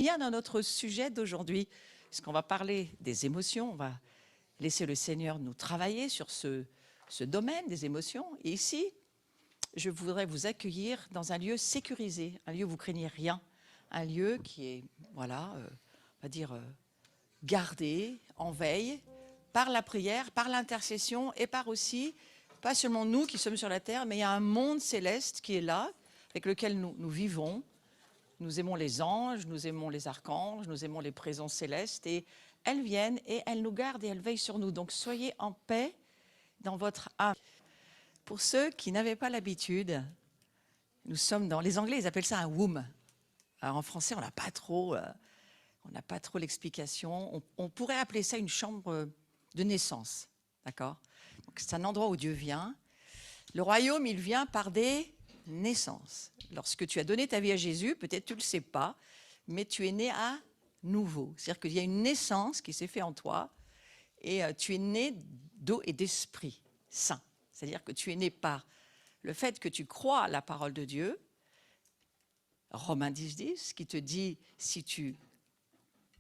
Bien dans notre sujet d'aujourd'hui, puisqu'on va parler des émotions, on va laisser le Seigneur nous travailler sur ce domaine des émotions. Et ici, je voudrais vous accueillir dans un lieu sécurisé, un lieu où vous craignez rien, un lieu qui est, voilà, on va dire, gardé, en veille, par la prière, par l'intercession et par aussi, pas seulement nous qui sommes sur la terre, mais il y a un monde céleste qui est là, avec lequel nous vivons. Nous aimons les anges, nous aimons les archanges, nous aimons les présences célestes et elles viennent et elles nous gardent et elles veillent sur nous. Donc soyez en paix dans votre âme. Pour ceux qui n'avaient pas l'habitude, nous sommes dans... Les Anglais, ils appellent ça un womb. Alors en français, on n'a pas trop l'explication. On pourrait appeler ça une chambre de naissance. D'accord ? C'est un endroit où Dieu vient. Le royaume, il vient par des naissances. Lorsque tu as donné ta vie à Jésus, peut-être tu ne le sais pas, mais tu es né à nouveau. C'est-à-dire qu'il y a une naissance qui s'est faite en toi et tu es né d'eau et d'esprit saint. C'est-à-dire que tu es né par le fait que tu crois à la parole de Dieu, Romains 10, qui te dit, si tu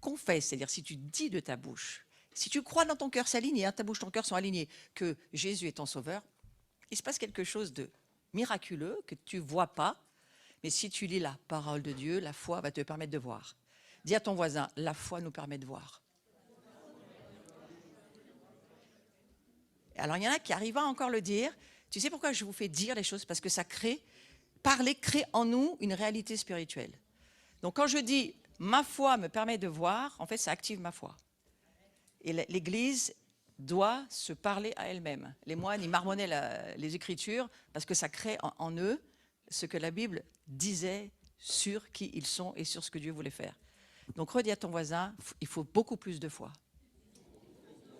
confesses, c'est-à-dire si tu dis de ta bouche, si tu crois dans ton cœur, c'est aligné, ta bouche, ton cœur sont alignés, que Jésus est ton sauveur, il se passe quelque chose de miraculeux que tu ne vois pas, mais si tu lis la parole de Dieu, la foi va te permettre de voir. Dis à ton voisin, la foi nous permet de voir. Alors il y en a qui arrivent à encore le dire. Tu sais pourquoi je vous fais dire les choses? Parce que ça crée, parler crée en nous une réalité spirituelle. Donc quand je dis ma foi me permet de voir, en fait ça active ma foi. Et l'Église doit se parler à elle-même. Les moines, ils marmonnaient les Écritures parce que ça crée en eux ce que la Bible disait sur qui ils sont et sur ce que Dieu voulait faire. Donc redis à ton voisin, il faut beaucoup plus de foi.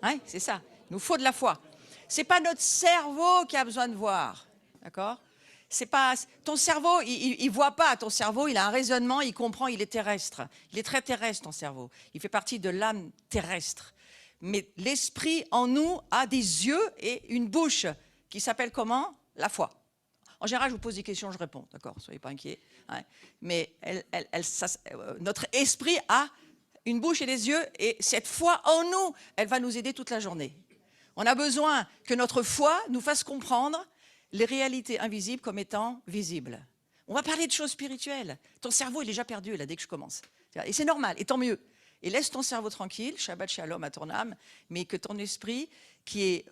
Hein, c'est ça, il nous faut de la foi. Ce n'est pas notre cerveau qui a besoin de voir, d'accord ? C'est pas, ton cerveau, il ne voit pas, ton cerveau, il a un raisonnement, il comprend, il est terrestre. Il est très terrestre, ton cerveau. Il fait partie de l'âme terrestre. Mais l'esprit en nous a des yeux et une bouche qui s'appelle comment? La foi. En général, je vous pose des questions, je réponds, d'accord? Soyez pas inquiets. Hein. Mais notre esprit a une bouche et des yeux, et cette foi en nous, elle va nous aider toute la journée. On a besoin que notre foi nous fasse comprendre les réalités invisibles comme étant visibles. On va parler de choses spirituelles. Ton cerveau, il est déjà perdu là dès que je commence. Et c'est normal, et tant mieux. Et laisse ton cerveau tranquille, Shabbat Shalom à ton âme, mais que ton esprit, qui est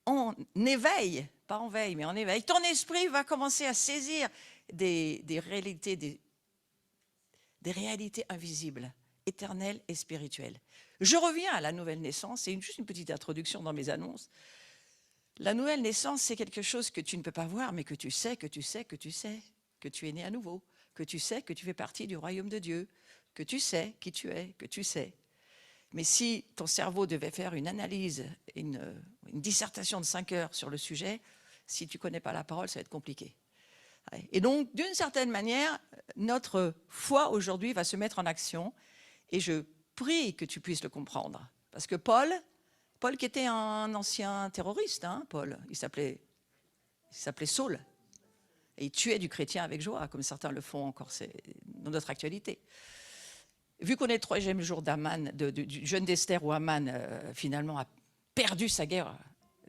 en éveil, pas en veille, mais en éveil, ton esprit va commencer à saisir des réalités, des réalités invisibles, éternelles et spirituelles. Je reviens à la nouvelle naissance, c'est juste une petite introduction dans mes annonces. La nouvelle naissance, c'est quelque chose que tu ne peux pas voir, mais que tu sais, que tu sais, que tu sais, que tu es né à nouveau, que tu sais que tu fais partie du royaume de Dieu, que tu sais qui tu es, que tu sais. Mais si ton cerveau devait faire une analyse, une dissertation de 5 heures sur le sujet, si tu ne connais pas la parole, ça va être compliqué. Et donc, d'une certaine manière, notre foi aujourd'hui va se mettre en action et je prie que tu puisses le comprendre. Parce que Paul qui était un ancien terroriste, hein, Paul, il s'appelait Saul. Et il tuait du chrétien avec joie, comme certains le font encore dans notre actualité. Vu qu'on est le 3e jour d'Aman, du jeûne d'Esther, où Aman finalement a perdu sa guerre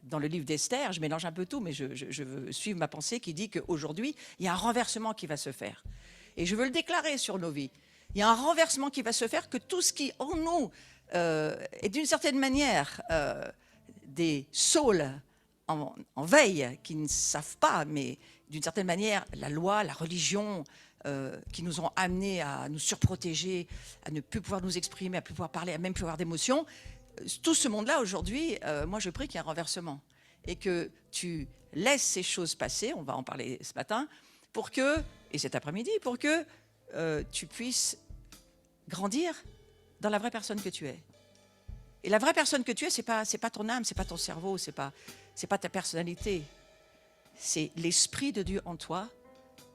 dans le livre d'Esther, je mélange un peu tout, mais je veux suivre ma pensée qui dit qu'aujourd'hui, il y a un renversement qui va se faire. Et je veux le déclarer sur nos vies. Il y a un renversement qui va se faire, que tout ce qui en nous est d'une certaine manière des saules en veille qui ne savent pas, mais d'une certaine manière, la loi, la religion, qui nous ont amenés à nous surprotéger, à ne plus pouvoir nous exprimer, à ne plus pouvoir parler, à même plus avoir d'émotions. Tout ce monde-là, aujourd'hui, moi, je prie qu'il y ait un renversement et que tu laisses ces choses passer, on va en parler ce matin, pour que, et cet après-midi, pour que tu puisses grandir dans la vraie personne que tu es. Et la vraie personne que tu es, c'est pas ton âme, c'est pas ton cerveau, c'est pas ta personnalité. C'est l'Esprit de Dieu en toi,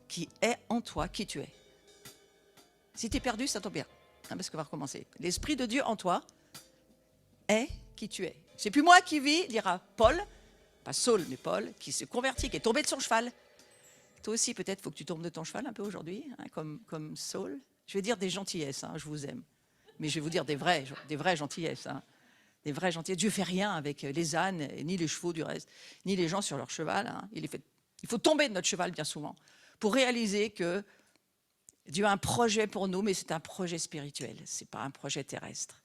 qui est en toi, qui tu es. Si tu es perdu, ça tombe bien, hein, parce qu'on va recommencer. L'Esprit de Dieu en toi est qui tu es. C'est plus moi qui vis, dira Paul, pas Saul, mais Paul, qui s'est converti, qui est tombé de son cheval. Toi aussi, peut-être, il faut que tu tombes de ton cheval un peu aujourd'hui, hein, comme Saul. Je vais dire des gentillesses, hein, je vous aime. Mais je vais vous dire des vraies gentillesses. Hein. Des vraies gentillesses. Dieu ne fait rien avec les ânes, ni les chevaux du reste, ni les gens sur leur cheval. Hein. Il faut tomber de notre cheval bien souvent pour réaliser que Dieu a un projet pour nous, mais c'est un projet spirituel, ce n'est pas un projet terrestre.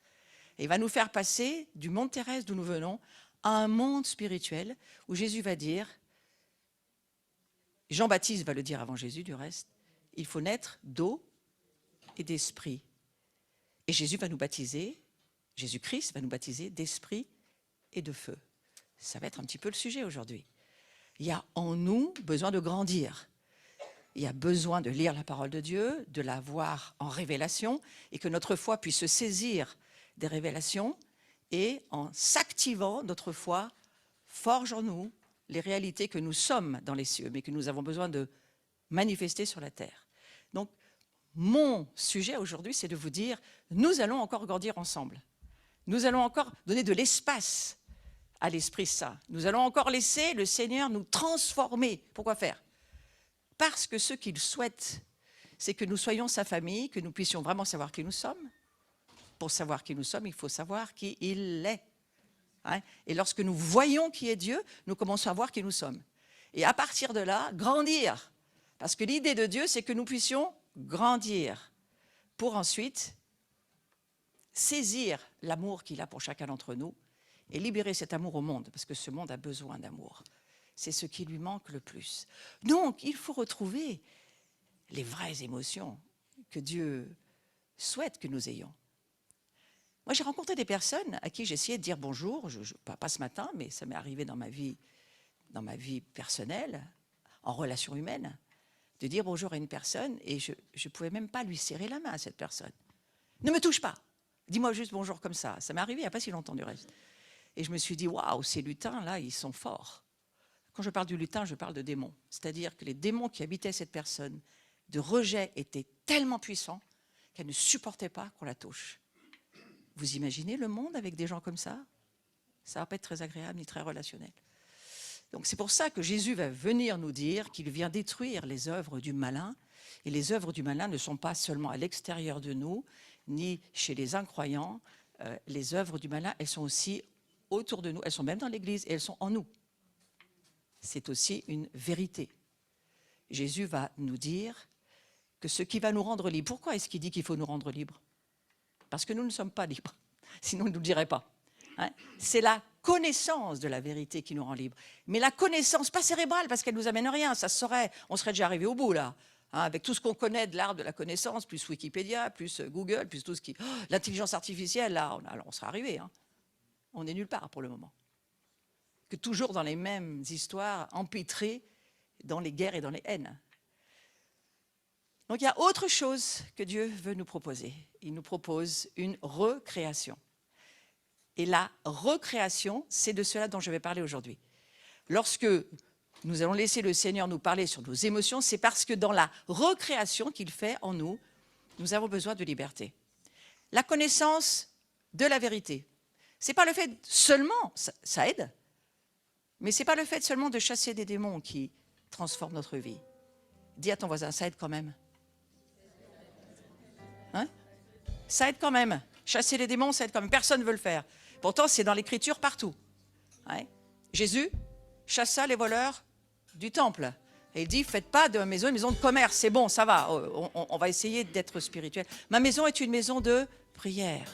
Et il va nous faire passer du monde terrestre d'où nous venons à un monde spirituel où Jésus va dire, Jean-Baptiste va le dire avant Jésus du reste, il faut naître d'eau et d'esprit. Et Jésus va nous baptiser, Jésus-Christ va nous baptiser d'esprit et de feu. Ça va être un petit peu le sujet aujourd'hui. Il y a en nous besoin de grandir. Il y a besoin de lire la parole de Dieu, de la voir en révélation et que notre foi puisse se saisir des révélations et en s'activant, notre foi forge en nous les réalités que nous sommes dans les cieux, mais que nous avons besoin de manifester sur la terre. Donc, mon sujet aujourd'hui, c'est de vous dire, nous allons encore grandir ensemble. Nous allons encore donner de l'espace à l'Esprit Saint. Nous allons encore laisser le Seigneur nous transformer. Pourquoi faire? Parce que ce qu'il souhaite, c'est que nous soyons sa famille, que nous puissions vraiment savoir qui nous sommes. Pour savoir qui nous sommes, il faut savoir qui il est. Hein? Et lorsque nous voyons qui est Dieu, nous commençons à voir qui nous sommes. Et à partir de là, grandir. Parce que l'idée de Dieu, c'est que nous puissions grandir pour ensuite saisir l'amour qu'il a pour chacun d'entre nous et libérer cet amour au monde, parce que ce monde a besoin d'amour. C'est ce qui lui manque le plus. Donc, il faut retrouver les vraies émotions que Dieu souhaite que nous ayons. Moi, j'ai rencontré des personnes à qui j'ai essayé de dire bonjour, pas ce matin, mais ça m'est arrivé dans ma vie personnelle, en relation humaine, de dire bonjour à une personne et je ne pouvais même pas lui serrer la main à cette personne. Ne me touche pas, dis-moi juste bonjour comme ça. Ça m'est arrivé il n'y a pas si longtemps du reste. Et je me suis dit, waouh, ces lutins-là, ils sont forts. Quand je parle du lutin, je parle de démons. C'est-à-dire que les démons qui habitaient cette personne de rejet étaient tellement puissants qu'elle ne supportait pas qu'on la touche. Vous imaginez le monde avec des gens comme ça? Ça ne va pas être très agréable ni très relationnel. Donc c'est pour ça que Jésus va venir nous dire qu'il vient détruire les œuvres du malin. Et les œuvres du malin ne sont pas seulement à l'extérieur de nous, ni chez les incroyants. Les œuvres du malin, elles sont aussi autour de nous. Elles sont même dans l'Église et elles sont en nous. C'est aussi une vérité. Jésus va nous dire que ce qui va nous rendre libres. Pourquoi est-ce qu'il dit qu'il faut nous rendre libres? Parce que nous ne sommes pas libres. Sinon, il ne nous le dirait pas. Hein? C'est la connaissance de la vérité qui nous rend libres. Mais la connaissance, pas cérébrale, parce qu'elle ne nous amène rien. Ça se saurait. On serait déjà arrivé au bout, là. Hein, avec tout ce qu'on connaît de l'art de la connaissance, plus Wikipédia, plus Google, plus tout ce qui... Oh, l'intelligence artificielle, là, on serait arrivé. Hein. On n'est nulle part pour le moment. Que toujours dans les mêmes histoires empêtrées dans les guerres et dans les haines. Donc il y a autre chose que Dieu veut nous proposer. Il nous propose une recréation. Et la recréation, c'est de cela dont je vais parler aujourd'hui. Lorsque nous allons laisser le Seigneur nous parler sur nos émotions, c'est parce que dans la recréation qu'il fait en nous, nous avons besoin de liberté. La connaissance de la vérité. Ce n'est pas le fait seulement, ça aide, mais ce n'est pas le fait seulement de chasser des démons qui transforme notre vie. Dis à ton voisin, ça aide quand même. Hein? Ça aide quand même. Chasser les démons, ça aide quand même. Personne ne veut le faire. Pourtant, c'est dans l'Écriture partout. Ouais. Jésus chassa les voleurs du temple. Et il dit, faites pas de ma maison une maison de commerce. C'est bon, ça va. On va essayer d'être spirituel. Ma maison est une maison de prière.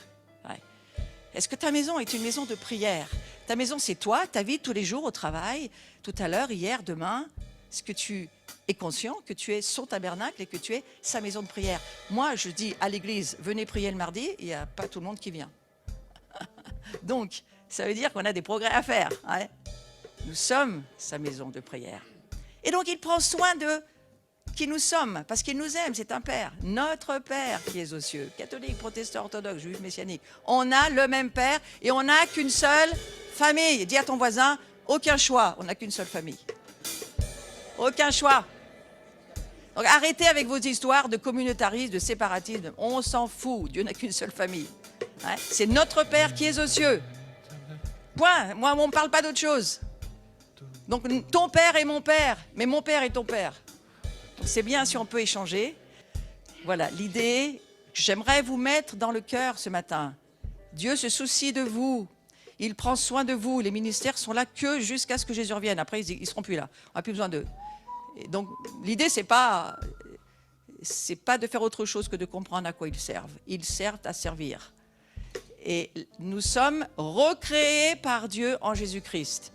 Ouais. Est-ce que ta maison est une maison de prière? Ta maison, c'est toi, ta vie de tous les jours au travail, tout à l'heure, hier, demain. Est-ce que tu es conscient que tu es son tabernacle et que tu es sa maison de prière? Moi, je dis à l'église, venez prier le mardi, il n'y a pas tout le monde qui vient. Donc, ça veut dire qu'on a des progrès à faire. Hein? Nous sommes sa maison de prière. Et donc, il prend soin de qui nous sommes, parce qu'il nous aime, c'est un Père. Notre Père qui est aux cieux, catholique, protestant, orthodoxe, juif, messianique. On a le même Père et on n'a qu'une seule famille. Dis à ton voisin, aucun choix, on n'a qu'une seule famille. Aucun choix. Donc arrêtez avec vos histoires de communautarisme, de séparatisme. On s'en fout, Dieu n'a qu'une seule famille. Hein? C'est notre Père qui est aux cieux. Point. Moi, on ne parle pas d'autre chose. Donc ton Père est mon Père, mais mon Père est ton Père. C'est bien si on peut échanger. Voilà, l'idée que j'aimerais vous mettre dans le cœur ce matin. Dieu se soucie de vous. Il prend soin de vous. Les ministères sont là que jusqu'à ce que Jésus revienne. Après, ils ne seront plus là. On n'a plus besoin d'eux. Et donc, l'idée, c'est pas de faire autre chose que de comprendre à quoi ils servent. Ils servent à servir. Et nous sommes recréés par Dieu en Jésus-Christ.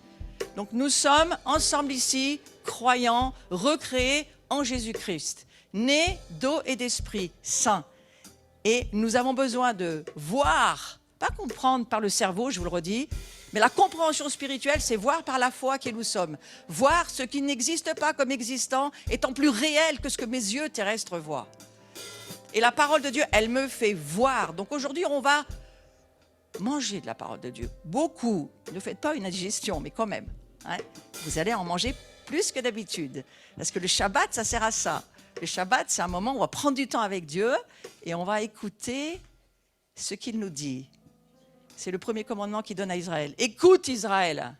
Donc, nous sommes ensemble ici, croyants, recréés en Jésus-Christ, nés d'eau et d'esprit saint. Et nous avons besoin de voir, pas comprendre par le cerveau, je vous le redis, mais la compréhension spirituelle, c'est voir par la foi qui nous sommes. Voir ce qui n'existe pas comme existant étant plus réel que ce que mes yeux terrestres voient. Et la parole de Dieu, elle me fait voir. Donc aujourd'hui, on va manger de la parole de Dieu. Beaucoup. Ne faites pas une indigestion, mais quand même. Hein, vous allez en manger plus que d'habitude. Parce que le Shabbat, ça sert à ça. Le Shabbat, c'est un moment où on va prendre du temps avec Dieu et on va écouter ce qu'il nous dit. C'est le premier commandement qu'il donne à Israël. Écoute Israël.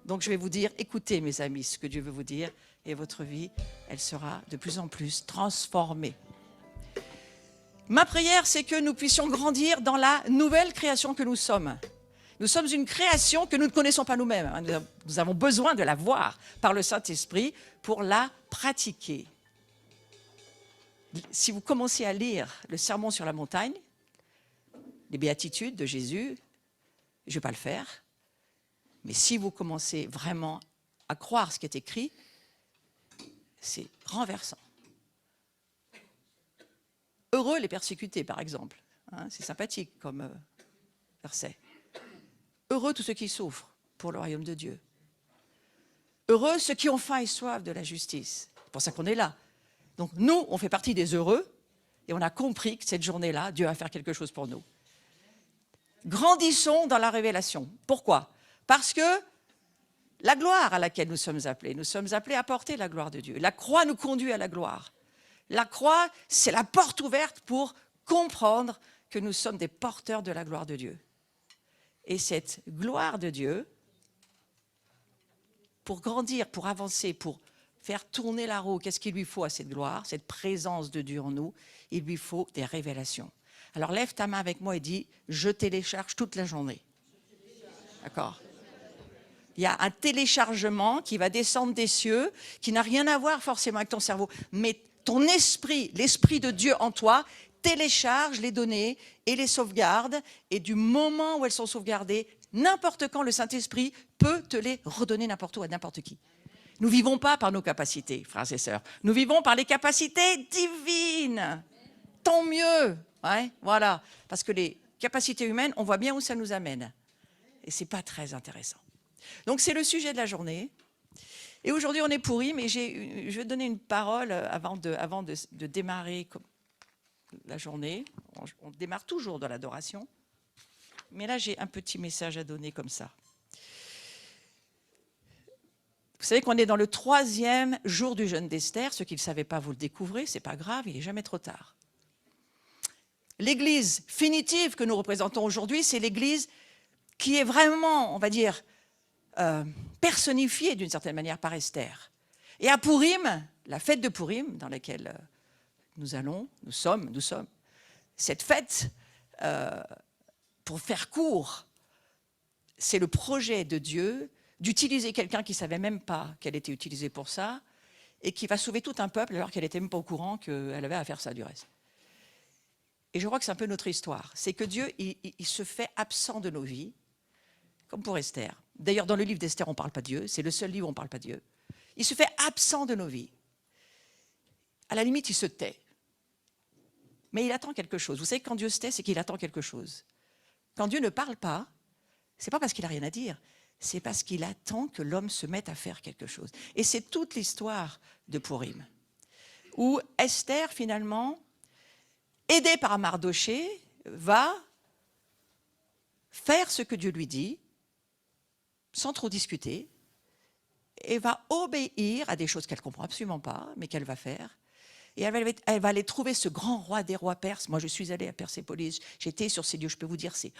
Donc je vais vous dire, écoutez mes amis, ce que Dieu veut vous dire et votre vie, elle sera de plus en plus transformée. Ma prière, c'est que nous puissions grandir dans la nouvelle création que nous sommes. Nous sommes une création que nous ne connaissons pas nous-mêmes. Nous avons besoin de la voir par le Saint-Esprit pour la pratiquer. Si vous commencez à lire le Sermon sur la montagne, les béatitudes de Jésus, je ne vais pas le faire, mais si vous commencez vraiment à croire ce qui est écrit, c'est renversant. Heureux les persécutés, par exemple. Hein, c'est sympathique comme verset. Heureux tous ceux qui souffrent pour le royaume de Dieu. Heureux ceux qui ont faim et soif de la justice. C'est pour ça qu'on est là. Donc nous, on fait partie des heureux et on a compris que cette journée-là, Dieu va faire quelque chose pour nous. Grandissons dans la révélation. Pourquoi ? Parce que la gloire à laquelle nous sommes appelés à porter la gloire de Dieu. La croix nous conduit à la gloire. La croix, c'est la porte ouverte pour comprendre que nous sommes des porteurs de la gloire de Dieu. Et cette gloire de Dieu, pour grandir, pour avancer, pour faire tourner la roue, qu'est-ce qu'il lui faut à cette gloire, cette présence de Dieu en nous ? Il lui faut des révélations. Alors lève ta main avec moi et dis, je télécharge toute la journée. D'accord ? Il y a un téléchargement qui va descendre des cieux, qui n'a rien à voir forcément avec ton cerveau, mais ton esprit, l'esprit de Dieu en toi, télécharge les données et les sauvegarde, et du moment où elles sont sauvegardées, n'importe quand le Saint-Esprit peut te les redonner n'importe où à n'importe qui. Nous ne vivons pas par nos capacités, frères et sœurs. Nous vivons par les capacités divines. Tant mieux. Ouais, voilà. Parce que les capacités humaines, on voit bien où ça nous amène. Et ce n'est pas très intéressant. Donc c'est le sujet de la journée. Et aujourd'hui, on est pourri, mais je vais donner une parole avant de démarrer la journée. On démarre toujours dans l'adoration. Mais là, j'ai un petit message à donner comme ça. Vous savez qu'on est dans le 3e jour du jeûne d'Esther. Ceux qui ne le savaient pas, vous le découvrez. Ce n'est pas grave, il n'est jamais trop tard. L'Église finitive que nous représentons aujourd'hui, c'est l'Église qui est vraiment, on va dire, personnifiée d'une certaine manière par Esther. Et à Pourim, la fête de Pourim, dans laquelle nous sommes, cette fête, pour faire court, c'est le projet de Dieu d'utiliser quelqu'un qui ne savait même pas qu'elle était utilisée pour ça et qui va sauver tout un peuple alors qu'elle n'était même pas au courant qu'elle avait à faire ça du reste. Et je crois que c'est un peu notre histoire. C'est que Dieu, il se fait absent de nos vies, comme pour Esther. D'ailleurs, dans le livre d'Esther, on ne parle pas de Dieu. C'est le seul livre où on ne parle pas de Dieu. Il se fait absent de nos vies. À la limite, il se tait. Mais il attend quelque chose. Vous savez, quand Dieu se tait, c'est qu'il attend quelque chose. Quand Dieu ne parle pas, ce n'est pas parce qu'il n'a rien à dire. C'est parce qu'il attend que l'homme se mette à faire quelque chose. Et c'est toute l'histoire de Pourim. Où Esther, finalement, aidée par Mardoché, va faire ce que Dieu lui dit, sans trop discuter, et va obéir à des choses qu'elle ne comprend absolument pas, mais qu'elle va faire. Et elle va aller trouver ce grand roi des rois perses. Moi, je suis allée à Persépolis, j'étais sur ces lieux, je peux vous dire, c'est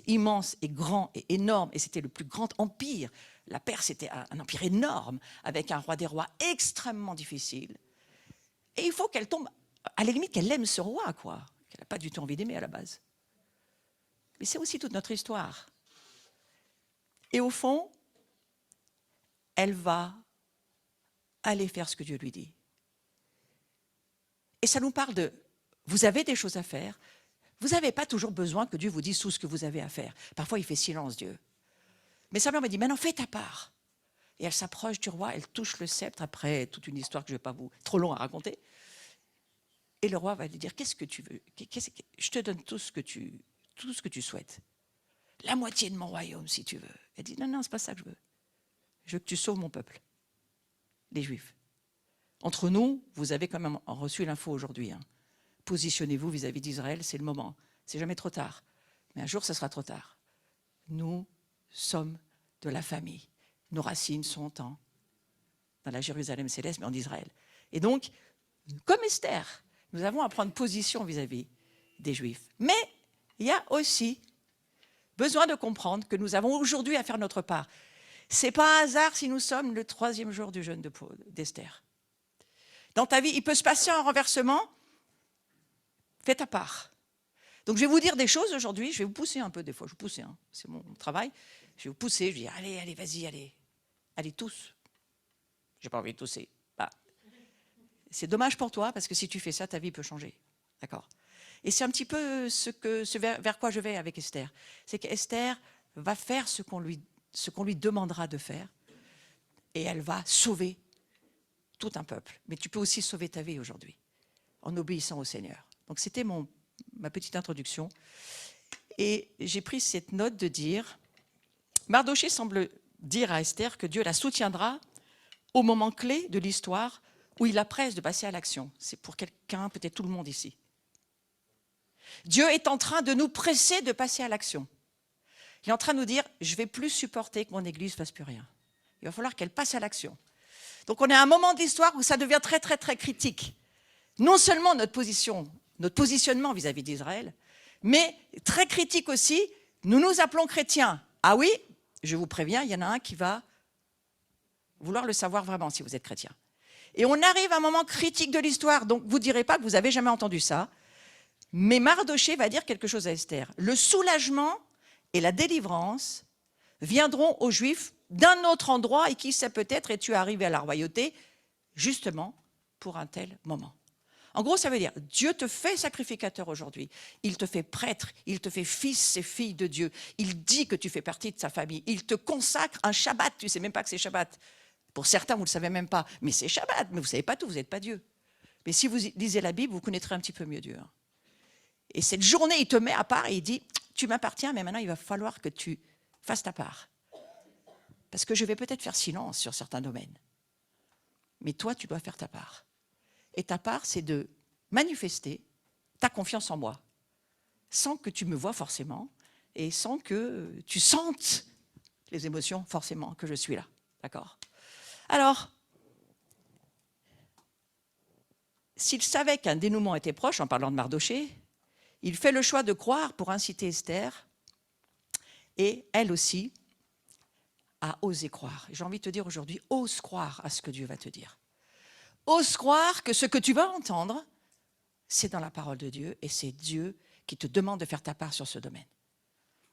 immense et grand et énorme, et c'était le plus grand empire. La Perse était un empire énorme, avec un roi des rois extrêmement difficile. Et il faut qu'elle tombe à la limite qu'elle aime ce roi, quoi, qu'elle n'a pas du tout envie d'aimer à la base. Mais c'est aussi toute notre histoire. Et au fond, elle va aller faire ce que Dieu lui dit. Et ça nous parle de, vous avez des choses à faire, vous n'avez pas toujours besoin que Dieu vous dise tout ce que vous avez à faire. Parfois, il fait silence, Dieu. Mais sa mère me dit, maintenant, fais ta part. Et elle s'approche du roi, elle touche le sceptre, après toute une histoire que je ne vais pas vous... trop long à raconter. Et le roi va lui dire, qu'est-ce que tu veux? Je te donne tout ce que tu souhaites. La moitié de mon royaume, si tu veux. Elle dit, non, c'est pas ça que je veux. Je veux que tu sauves mon peuple, les Juifs. Entre nous, vous avez quand même reçu l'info aujourd'hui. Hein. Positionnez-vous vis-à-vis d'Israël, c'est le moment. C'est jamais trop tard. Mais un jour, ce sera trop tard. Nous sommes de la famille. Nos racines sont dans la Jérusalem céleste, mais en Israël. Et donc, comme Esther, nous avons à prendre position vis-à-vis des Juifs. Mais il y a aussi besoin de comprendre que nous avons aujourd'hui à faire notre part. Ce n'est pas un hasard si nous sommes le 3e jour du jeûne d'Esther. Dans ta vie, il peut se passer un renversement. Fais ta part. Donc, je vais vous dire des choses aujourd'hui. Je vais vous pousser un peu des fois. Je vais vous pousser, hein. C'est mon travail. Je vais vous pousser. Je vais dire, allez, vas-y, allez. Allez, tous. J'ai pas envie de tousser. Bah. C'est dommage pour toi, parce que si tu fais ça, ta vie peut changer. D'accord? Et c'est un petit peu vers quoi je vais avec Esther. C'est qu'Esther va faire ce qu'on lui demandera de faire. Et elle va sauver tout un peuple. Mais tu peux aussi sauver ta vie aujourd'hui, en obéissant au Seigneur. Donc c'était ma petite introduction. Et j'ai pris cette note de dire, Mardoché semble dire à Esther que Dieu la soutiendra au moment clé de l'histoire où il la presse de passer à l'action. C'est pour quelqu'un, peut-être tout le monde ici. Dieu est en train de nous presser de passer à l'action. Il est en train de nous dire, je ne vais plus supporter que mon Église ne fasse plus rien. Il va falloir qu'elle passe à l'action. Donc on est à un moment de l'histoire où ça devient très, très, très critique. Non seulement notre positionnement vis-à-vis d'Israël, mais très critique aussi, nous nous appelons chrétiens. Ah oui, je vous préviens, il y en a un qui va vouloir le savoir vraiment si vous êtes chrétien. Et on arrive à un moment critique de l'histoire, donc vous ne direz pas que vous n'avez jamais entendu ça, mais Mardoché va dire quelque chose à Esther. Le soulagement et la délivrance viendront aux Juifs d'un autre endroit, et qui sait peut-être, es-tu arrivé à la royauté, justement pour un tel moment. En gros, ça veut dire, Dieu te fait sacrificateur aujourd'hui, il te fait prêtre, il te fait fils et fille de Dieu, il dit que tu fais partie de sa famille, il te consacre un Shabbat, tu ne sais même pas que c'est Shabbat. Pour certains, vous ne le savez même pas, mais c'est Shabbat, mais vous ne savez pas tout, vous n'êtes pas Dieu. Mais si vous lisez la Bible, vous connaîtrez un petit peu mieux Dieu. Hein. Et cette journée, il te met à part et il dit, tu m'appartiens, mais maintenant, il va falloir que tu fasses ta part. Parce que je vais peut-être faire silence sur certains domaines. Mais toi, tu dois faire ta part. Et ta part, c'est de manifester ta confiance en moi, sans que tu me vois forcément, et sans que tu sentes les émotions forcément que je suis là. D'accord? Alors, s'il savait qu'un dénouement était proche, en parlant de Mardoché, il fait le choix de croire pour inciter Esther, et elle aussi, à oser croire. J'ai envie de te dire aujourd'hui, ose croire à ce que Dieu va te dire. Ose croire que ce que tu vas entendre, c'est dans la parole de Dieu, et c'est Dieu qui te demande de faire ta part sur ce domaine.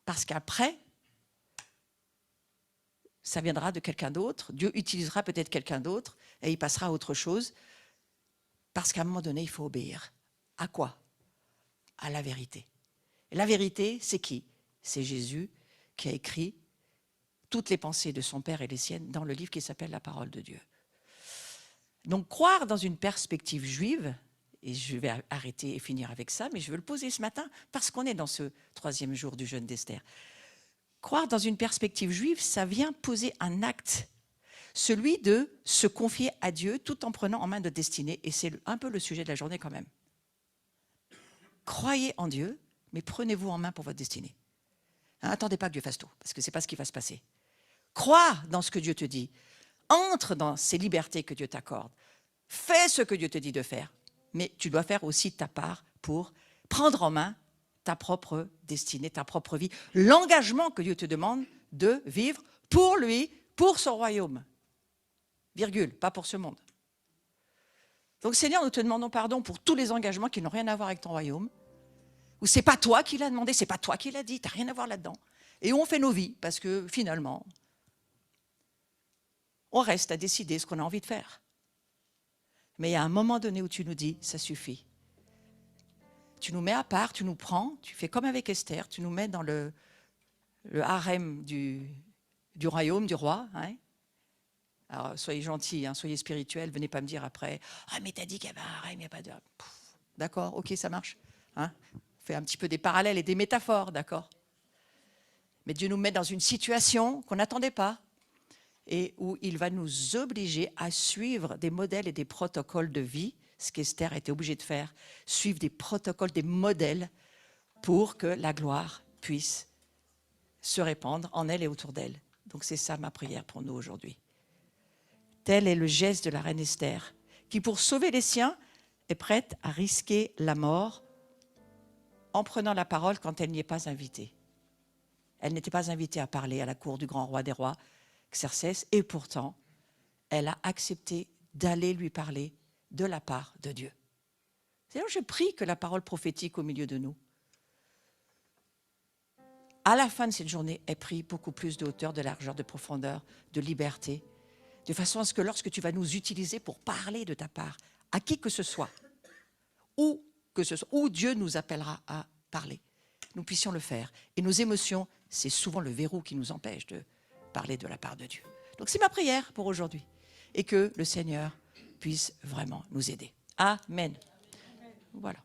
Parce qu'après, ça viendra de quelqu'un d'autre, Dieu utilisera peut-être quelqu'un d'autre, et il passera à autre chose, parce qu'à un moment donné, il faut obéir. À quoi? À la vérité. Et la vérité, c'est qui? C'est Jésus qui a écrit toutes les pensées de son Père et les siennes dans le livre qui s'appelle La Parole de Dieu. Donc, croire dans une perspective juive, et je vais arrêter et finir avec ça, mais je veux le poser ce matin parce qu'on est dans ce 3e jour du jeûne d'Esther. Croire dans une perspective juive, ça vient poser un acte, celui de se confier à Dieu tout en prenant en main notre destinée, et c'est un peu le sujet de la journée quand même. Croyez en Dieu, mais prenez-vous en main pour votre destinée. Attendez pas que Dieu fasse tout, parce que ce n'est pas ce qui va se passer. Crois dans ce que Dieu te dit. Entre dans ces libertés que Dieu t'accorde. Fais ce que Dieu te dit de faire. Mais tu dois faire aussi ta part pour prendre en main ta propre destinée, ta propre vie. L'engagement que Dieu te demande de vivre pour lui, pour son royaume. Virgule, pas pour ce monde. Donc Seigneur, nous te demandons pardon pour tous les engagements qui n'ont rien à voir avec ton royaume, où c'est pas toi qui l'as demandé, c'est pas toi qui l'as dit, tu n'as rien à voir là-dedans. Et où on fait nos vies, parce que finalement, on reste à décider ce qu'on a envie de faire. Mais il y a un moment donné où tu nous dis, ça suffit. Tu nous mets à part, tu nous prends, tu fais comme avec Esther, tu nous mets dans le harem du royaume, du roi. Hein. Alors, soyez gentils, hein, soyez spirituels, venez pas me dire après, « Ah, mais t'as dit qu'il y avait un harem, il n'y a pas de... » D'accord, ok, ça marche. Hein. On fait un petit peu des parallèles et des métaphores, d'accord. Mais Dieu nous met dans une situation qu'on n'attendait pas et où il va nous obliger à suivre des modèles et des protocoles de vie, ce qu'Esther était obligée de faire, suivre des protocoles, des modèles pour que la gloire puisse se répandre en elle et autour d'elle. Donc c'est ça ma prière pour nous aujourd'hui. Tel est le geste de la reine Esther, qui pour sauver les siens est prête à risquer la mort en prenant la parole quand elle n'y est pas invitée. Elle n'était pas invitée à parler à la cour du grand roi des rois, Xerxès, et pourtant, elle a accepté d'aller lui parler de la part de Dieu. C'est là où je prie que la parole prophétique au milieu de nous, à la fin de cette journée, ait pris beaucoup plus de hauteur, de largeur, de profondeur, de liberté, de façon à ce que lorsque tu vas nous utiliser pour parler de ta part, à qui que ce soit, où Dieu nous appellera à parler, nous puissions le faire. Et nos émotions, c'est souvent le verrou qui nous empêche de parler de la part de Dieu. Donc c'est ma prière pour aujourd'hui. Et que le Seigneur puisse vraiment nous aider. Amen. Voilà.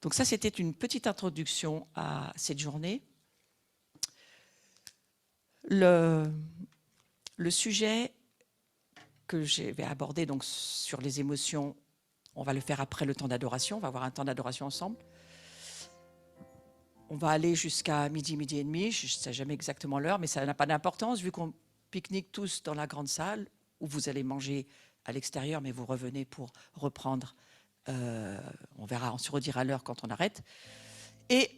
Donc ça, c'était une petite introduction à cette journée. Le sujet que je vais aborder donc, sur les émotions, on va le faire après le temps d'adoration. On va avoir un temps d'adoration ensemble. On va aller jusqu'à midi, midi et demi. Je ne sais jamais exactement l'heure, mais ça n'a pas d'importance vu qu'on pique-nique tous dans la grande salle où vous allez manger à l'extérieur, mais vous revenez pour reprendre. On verra, on se redira l'heure quand on arrête. Et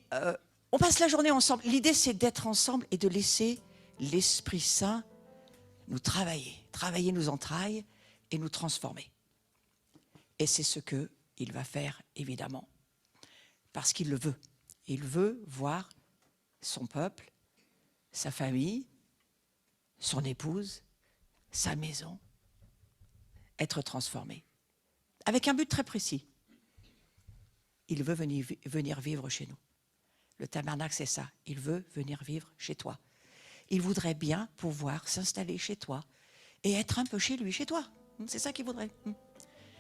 on passe la journée ensemble. L'idée, c'est d'être ensemble et de laisser l'Esprit Saint nous travailler nos entrailles et nous transformer. Et c'est ce qu'il va faire, évidemment, parce qu'il le veut. Il veut voir son peuple, sa famille, son épouse, sa maison être transformés. Avec un but très précis. Il veut venir vivre chez nous. Le tabernacle, c'est ça. Il veut venir vivre chez toi. Il voudrait bien pouvoir s'installer chez toi et être un peu chez lui, chez toi. C'est ça qu'il voudrait.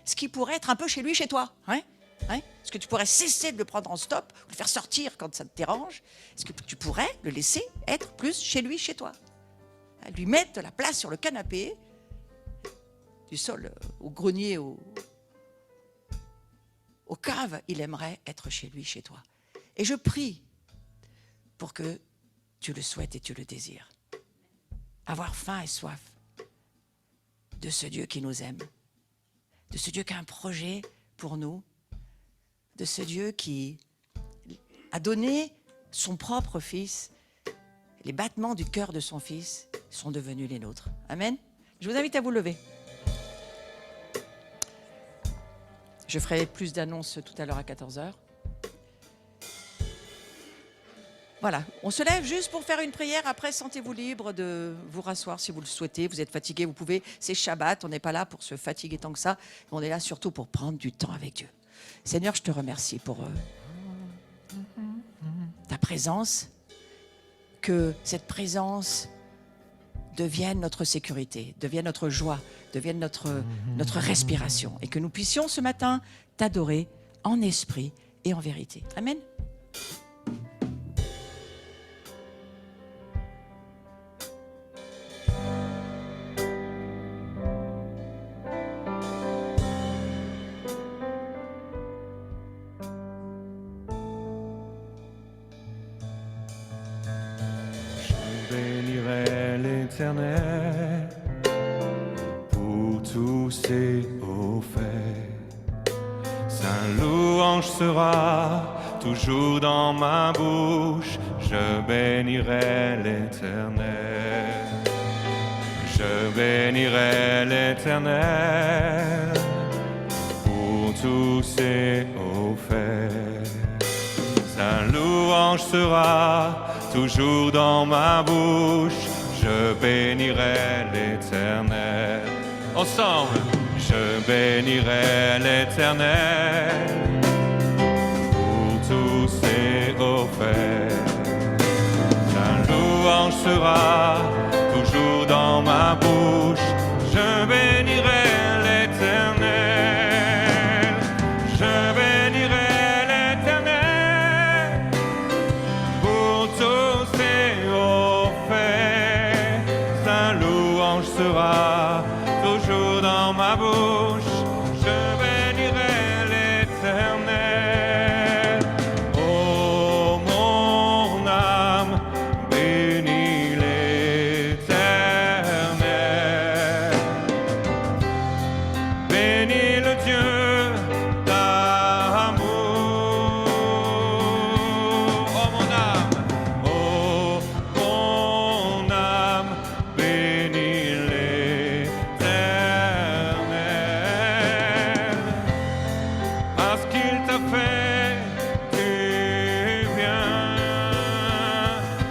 Ce qui pourrait être un peu chez lui, chez toi. Est-ce que tu pourrais cesser de le prendre en stop, ou le faire sortir quand ça te dérange? Est-ce que tu pourrais le laisser être plus chez lui, chez toi? Lui mettre de la place sur le canapé, du sol au grenier, aux caves, il aimerait être chez lui, chez toi. Et je prie pour que tu le souhaites et tu le désires. Avoir faim et soif de ce Dieu qui nous aime, de ce Dieu qui a un projet pour nous, de ce Dieu qui a donné son propre Fils. Les battements du cœur de son Fils sont devenus les nôtres. Amen. Je vous invite à vous lever. Je ferai plus d'annonces tout à l'heure à 14h. Voilà, on se lève juste pour faire une prière. Après, sentez-vous libre de vous rasseoir si vous le souhaitez. Vous êtes fatigué, vous pouvez. C'est Shabbat, on n'est pas là pour se fatiguer tant que ça. On est là surtout pour prendre du temps avec Dieu. Seigneur, je te remercie pour ta présence. Que cette présence devienne notre sécurité, devienne notre joie, devienne notre respiration. Et que nous puissions ce matin t'adorer en esprit et en vérité. Amen. Éternel, pour tous ses hauts faits. Sa louange sera toujours dans ma bouche, je bénirai l'Éternel. Je bénirai l'Éternel pour tous ses hauts faits. Sa louange sera toujours dans ma bouche. Je bénirai l'Éternel. Ensemble, je bénirai l'Éternel pour tous ses hauts faits. Sa louange sera toujours dans ma bouche. Je bénirai l'Éternel. Je bénirai l'Éternel pour tous ses hauts faits. Sa louange sera toujours dans ma bouche. Je bénirai l'Éternel. Oh mon âme, bénis l'Éternel. Bénis le Dieu d'amour. Oh mon âme, bénis l'Éternel. Parce qu'il t'a fait du bien.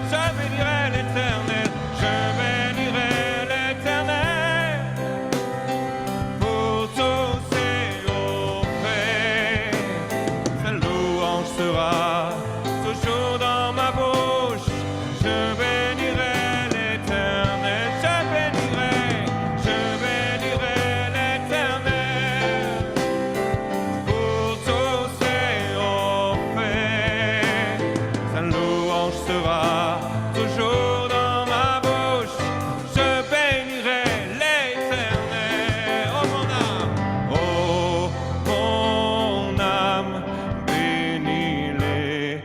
Je bénirai l'Éternel, je bénirai l'Éternel pour tous ses hauts faits. Sa louange sera toujours dans ma bouche. Je bénirai l'Éternel, je bénirai l'Éternel pour tous ses hauts faits. Sa louange sera toujours dans ma bouche. Je bénirai l'Éternel. Oh mon âme, bénis l'Éternel.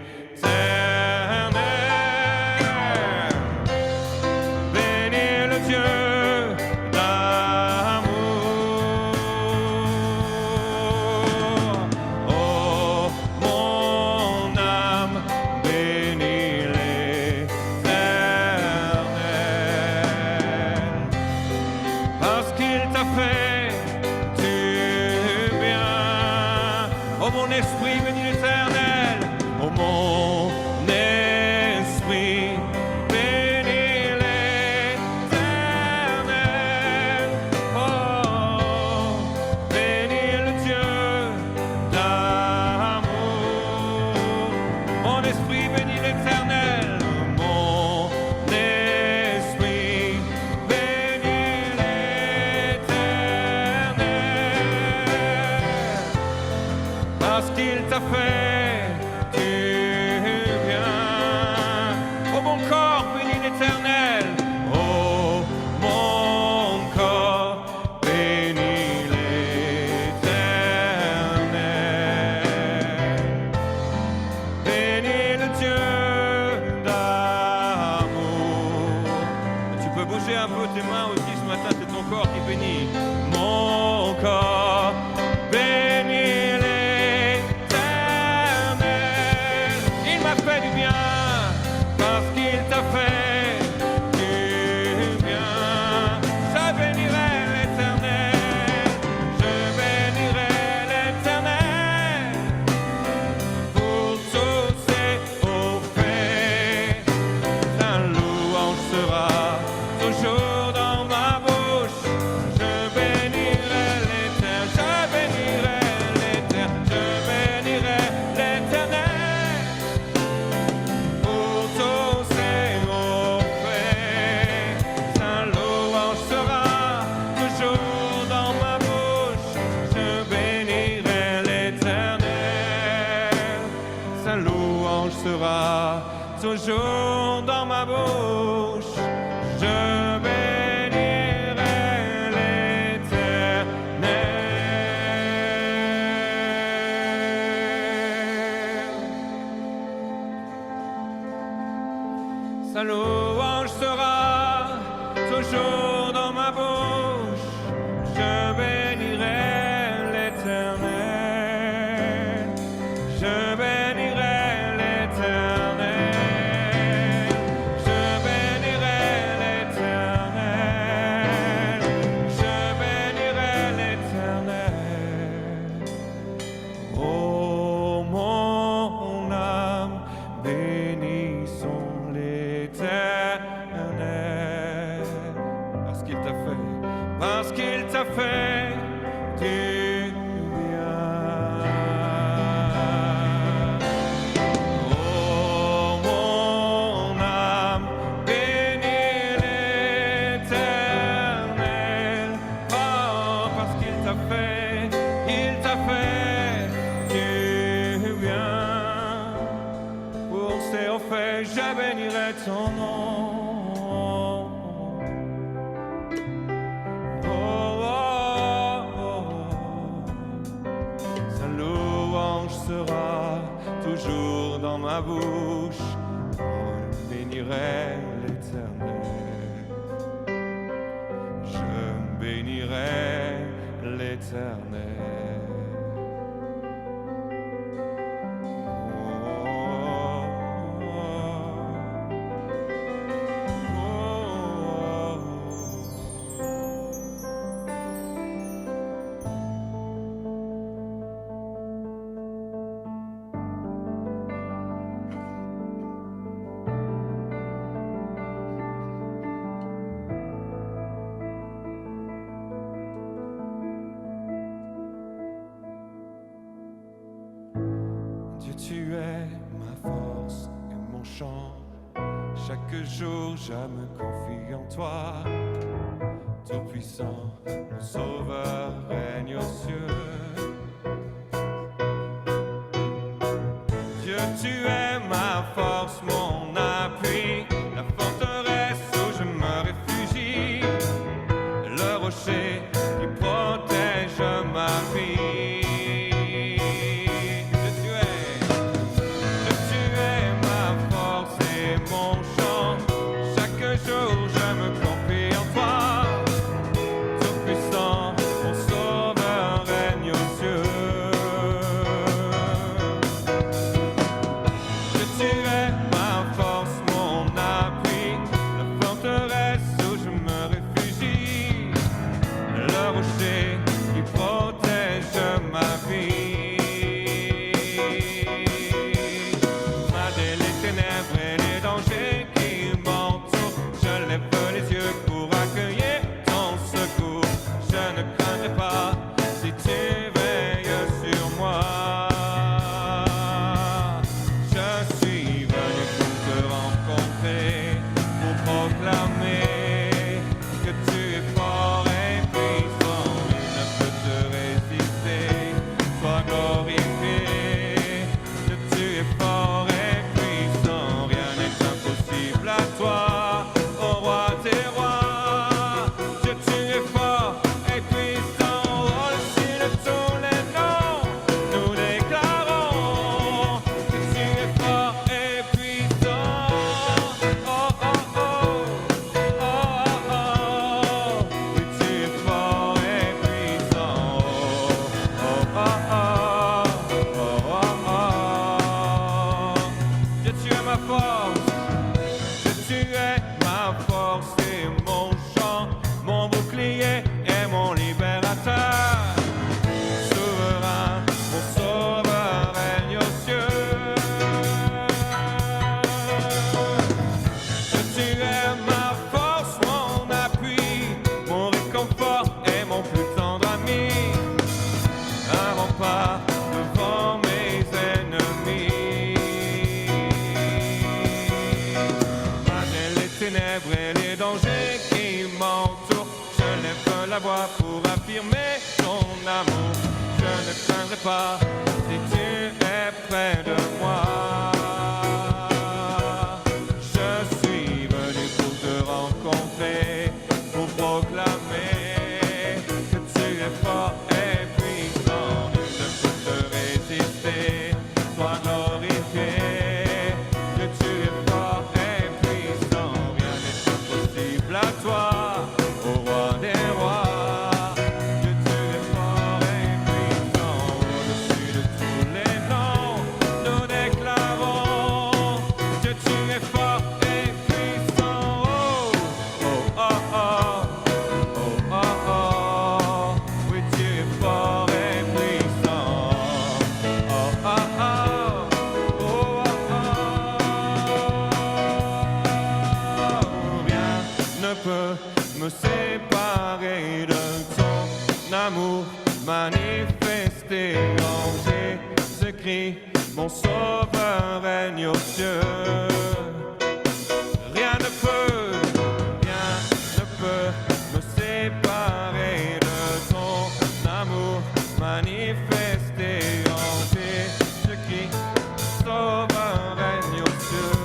Bénis le Dieu d'amour. Oh mon âme, bénis l'Éternel. Parce qu'il t'a fait du bien. Oh mon esprit, bénis l'Éternel. Oh mon esprit, bénis l'Éternel. Oh, bénis le Dieu d'amour. Mon esprit, bénis l'Éternel. Mon esprit, bénis l'Éternel. Parce qu'il t'a fait du bien. Oh mon corps, bénis l'Éternel. Oh mon corps, bénis l'Éternel. Bénis le Dieu d'amour. Tu peux bouger un peu tes mains aussi ce matin, c'est ton corps qui bénit. Mon corps, bénis l'Éternel. Il m'a fait du bien parce qu'il t'a fait du bien. Je bénirai l'Éternel. Je bénirai l'Éternel pour tous ses hauts faits. Sa louange sera toujours dans ma bouche. Je bénirai l'Éternel. Je bénirai l'Éternel. Je bénirai l'Éternel pour tous ses hauts faits. Sa louange sera toujours dans ma bouche. Je bénirai l'Éternel. Sa louange sera toujours dans ma bouche. Je bénirai l'Éternel. Sa louange sera toujours dans ma bouche. Je bénirai l'Éternel. Je bénirai l'Éternel. Je bénirai l'Éternel. je bénirai ton nom. Oh, oh, oh. Sa louange sera toujours dans ma bouche. Je bénirai l'Éternel. Je bénirai l'Éternel. Dieu, tu es ma force et mon chant. Chaque jour, je me confie en toi. Tout-puissant, mon sauveur règne aux cieux. Dieu, tu es ma force, mon appui, la forteresse où je me réfugie, le rocher qui protège ma vie. Pour affirmer ton amour, je ne craindrai pas si tu es près de moi. Je suis venu pour te rencontrer, pour proclamer que tu es fort et puissant, nul ne peut te résister. Sois glorifié, que tu es fort et puissant, rien n'est impossible à toi, ô roi des rois. Me séparer de ton amour manifesté en Jésus-Christ, mon sauveur règne aux cieux. Rien ne peut me séparer de ton amour manifesté en Jésus-Christ, sauveur règne aux cieux.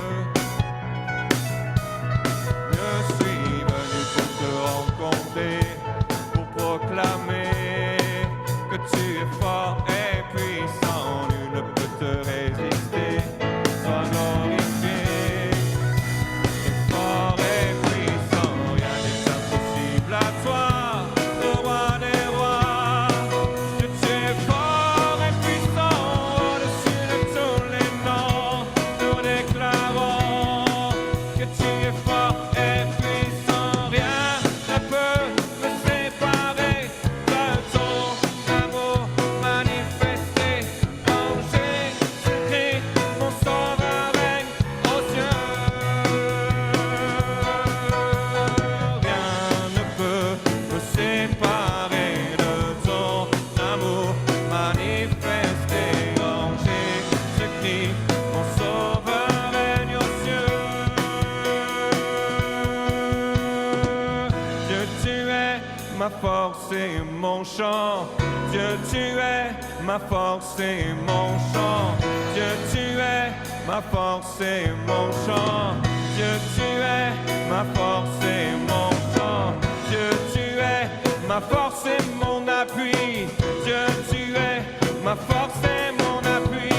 ma force et mon chant. Dieu, tu es ma force et mon chant. Dieu, tu es ma force et mon chant. Dieu, tu es ma force et mon chant. Dieu, tu es ma force et mon appui. Dieu, tu es ma force et mon appui.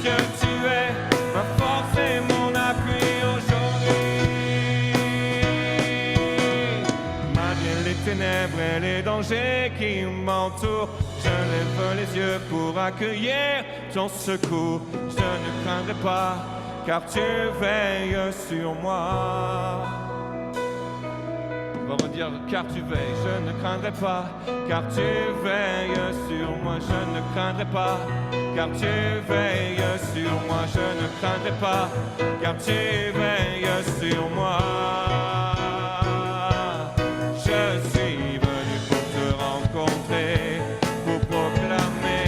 Dieu, tu es ma force et mon appui aujourd'hui. Malgré les ténèbres et les dangers qui m'entourent, je lève les yeux pour accueillir ton secours. Je ne craindrai pas, car tu veilles sur moi. On va redire, car tu veilles, je ne craindrai pas, car tu veilles sur moi. Je ne craindrai pas, car tu veilles sur moi. Je ne craindrai pas, car tu veilles sur moi. Je suis venu pour te rencontrer, pour proclamer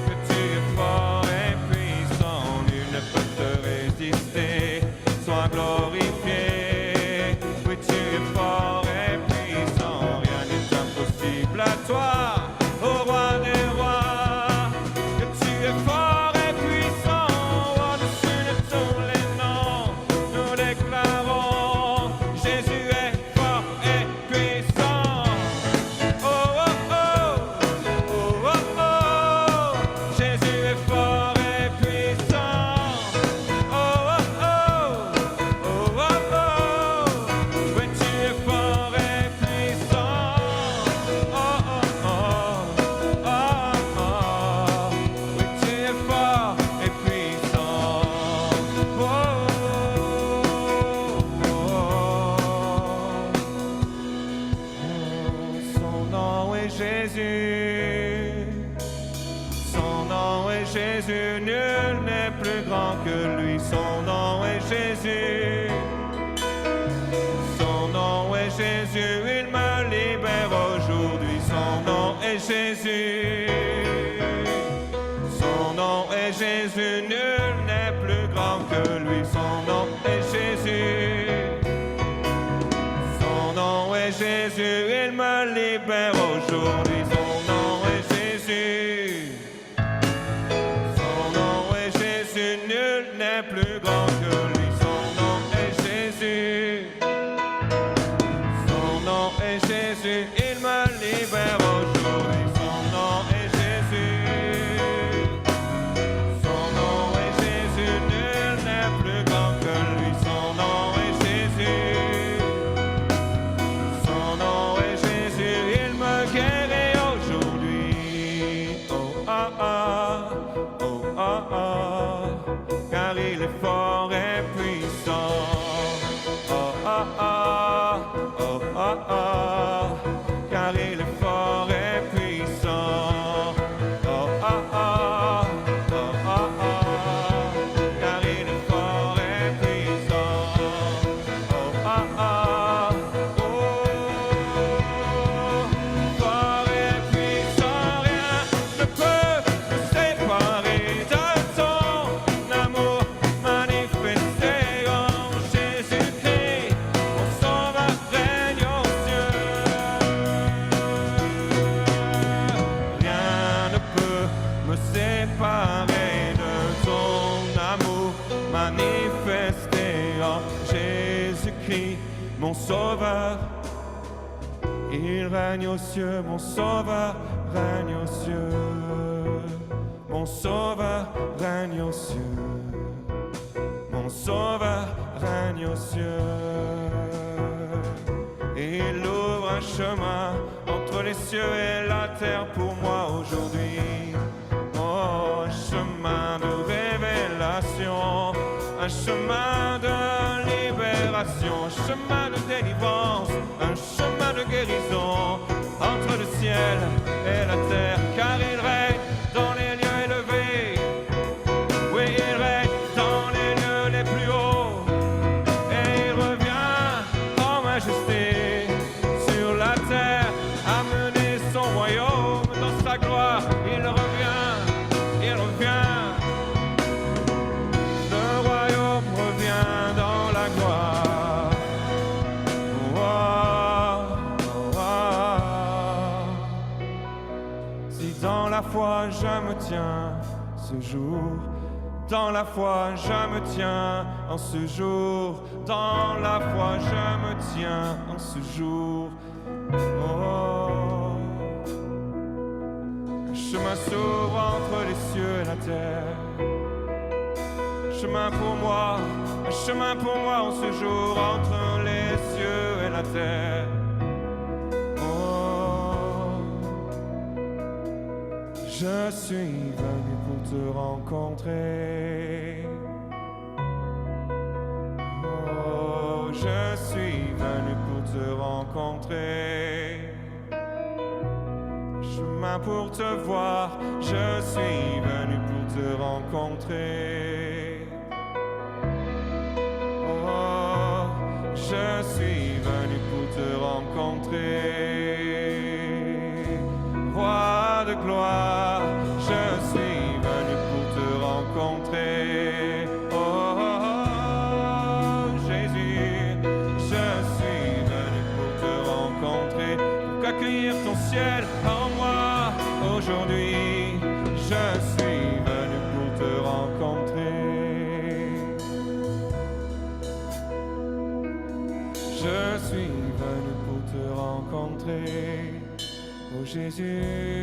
que tu es fort et puissant. Nul ne peut te résister, sois glorifié. Oui, tu es fort et puissant, rien n'est impossible à toi, ô roi des rois. Que tu es fort et puissant, au-dessus de tous les noms, nous déclarons, Jésus est fort et puissant. Oh, oh, oh, oh, oh, oh, Jésus est fort et puissant. Oh, oh, oh, oh, oh, oh, oui, tu es fort et puissant. Oh, oh, oh, oh, oh, oui, tu es fort et puissant. Oh, son nom est Jésus. Son nom est Jésus, nul n'est plus grand que lui. Son nom est Jésus. Son nom est Jésus, il me libère aujourd'hui. Son nom est Jésus. Son nom est Jésus, nul n'est plus grand que lui. Son nom est Jésus. Son nom est Jésus, il me libère aujourd'hui. Son nom est Jésus. Son nom est Jésus, nul n'est plus grand que lui. Son nom est Jésus. Son nom est Jésus, il me libère aujourd'hui. Son nom est Jésus. Son nom est Jésus, nul n'est plus grand que lui. Son nom est Jésus. Son nom est Jésus, il me guérit aujourd'hui. Oh ah ah, oh ah ah, car il est fort et puissant. Oh ah ah, oh ah ah, car il est fort et puissant. Oh ah ah, oh ah ah, car il est fort et puissant. Oh ah ah, oh, fort et puissant, rien ne peut me séparer de ton amour manifesté en Jésus-Christ. Mon sauveur règne aux cieux. Rien ne peut me séparer de ton amour manifesté en Jésus-Christ. Mon sauveur, il règne aux cieux. Mon sauveur règne aux cieux. Mon sauveur règne aux cieux. Mon sauveur règne aux cieux. Il ouvre un chemin entre les cieux et la terre pour moi aujourd'hui. Oh, un chemin de révélation, un chemin de libération, un chemin de délivrance, un chemin de guérison entre le ciel et la terre, car il règne dans les lieux élevés. Oui, il règne dans les lieux les plus hauts, et il revient en majesté sur la terre, amener son royaume dans sa gloire. Il revient, il revient. Le royaume revient dans la gloire. Oh, oh, oh. foi, je me tiens ce jour. Dans la foi, je me tiens en ce jour. Dans la foi, je me tiens en ce jour. Oh. Un chemin s'ouvre entre les cieux et la terre. Chemin pour moi, un chemin pour moi en ce jour entre les cieux et la terre. Oh. Je suis venu pour te rencontrer. Oh, je suis venu pour te rencontrer. Chemin pour te voir, je suis venu pour te rencontrer. Oh, je suis venu pour te rencontrer. Roi de gloire, je suis venu pour te rencontrer. Oh, oh, oh, Jésus, je suis venu pour te rencontrer. Pour accueillir ton ciel en moi aujourd'hui. Je suis venu pour te rencontrer. Je suis venu pour te rencontrer. Oh Jésus.